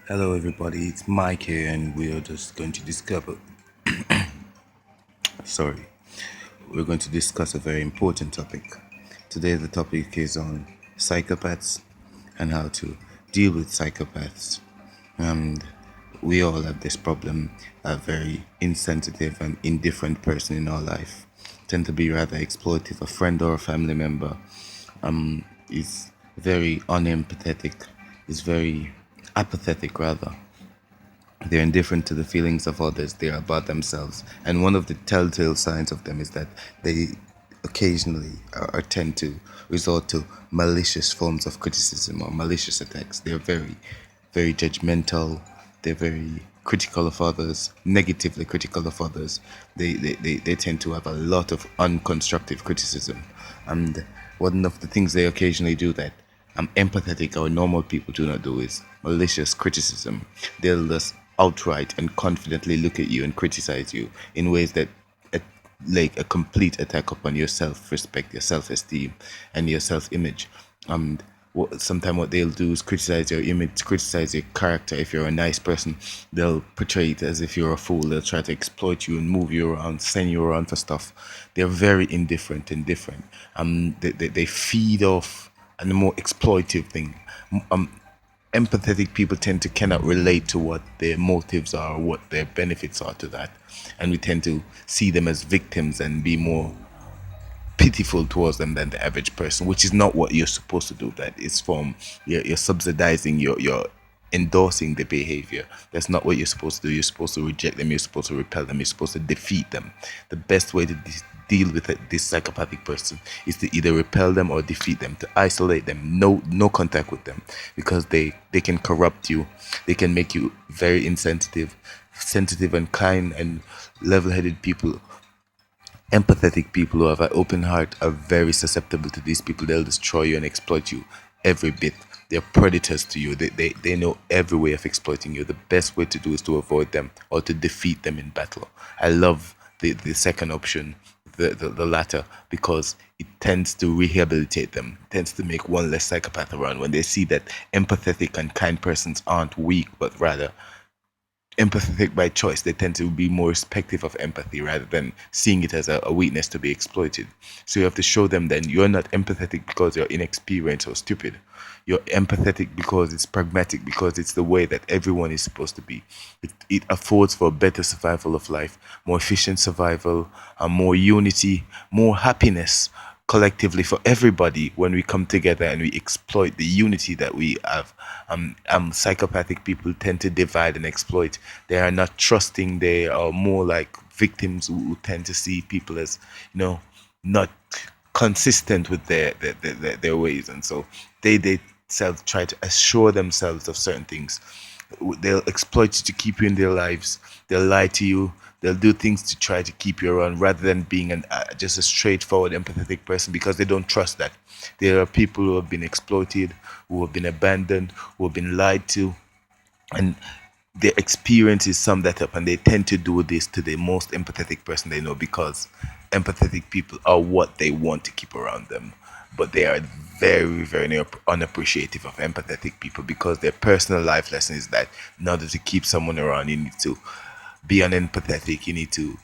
Hello, everybody. It's Mike here, and we are just going to discover. Sorry, we're going to discuss a very important topic. Today, the topic is on psychopaths and how to deal with psychopaths. And we all have this problem. A very insensitive and indifferent person in our life tend to be rather exploitive. A friend or a family member is very unempathetic, is very apathetic rather. They're indifferent to the feelings of others. They are about themselves. And one of the telltale signs of them is that they occasionally or tend to resort to malicious forms of criticism or malicious attacks. They're very, very judgmental. They're very critical of others, negatively critical of others. They tend to have a lot of unconstructive criticism. And one of the things they occasionally do that empathetic or normal people do not do is malicious criticism. They'll just outright and confidently look at you and criticize you in ways that like a complete attack upon your self-respect, your self-esteem, and your self-image. Sometimes what they'll do is criticize your image, criticize your character. If you're a nice person, they'll portray it as if you're a fool. They'll try to exploit you and move you around, send you around for stuff. They're very indifferent and different. They feed off and the more exploitive thing. Empathetic people tend to cannot relate to what their motives are, what their benefits are to that, and we tend to see them as victims and be more pitiful towards them than the average person, which is not what you're supposed to do. That is from you're subsidizing, you're endorsing the behavior. That's not what you're supposed to do. You're supposed to reject them. You're supposed to repel them. You're supposed to defeat them. The best way to deal with this psychopathic person is to either repel them or defeat them, to isolate them, no contact with them, because they can corrupt you. They can make you very insensitive. Sensitive and kind and level-headed people, empathetic people who have an open heart are very susceptible to these people. They'll destroy you and exploit you every bit. They're predators to you. They know every way of exploiting you. The best way to do is to avoid them or to defeat them in battle. I love the second option, the latter, because it tends to rehabilitate them, tends to make one less psychopath around when they see that empathetic and kind persons aren't weak, but rather empathetic by choice. They tend to be more respectful of empathy rather than seeing it as a weakness to be exploited. So you have to show them then you're not empathetic because you're inexperienced or stupid. You're empathetic because it's pragmatic, because it's the way that everyone is supposed to be. It affords for better survival of life, more efficient survival, more unity, more happiness collectively for everybody when we come together and we exploit the unity that we have. Psychopathic people tend to divide and exploit. They are not trusting. They are more like victims who tend to see people as, not consistent with their ways, and so they self try to assure themselves of certain things. They'll exploit you to keep you in their lives. They'll lie to you. They'll do things to try to keep you around rather than being just a straightforward, empathetic person, because they don't trust that. There are people who have been exploited, who have been abandoned, who have been lied to, and their experiences sum that up, and they tend to do this to the most empathetic person they know, because empathetic people are what they want to keep around them, but they are very, very unappreciative of empathetic people, because their personal life lesson is that in order to keep someone around, you need to be unempathetic. You need to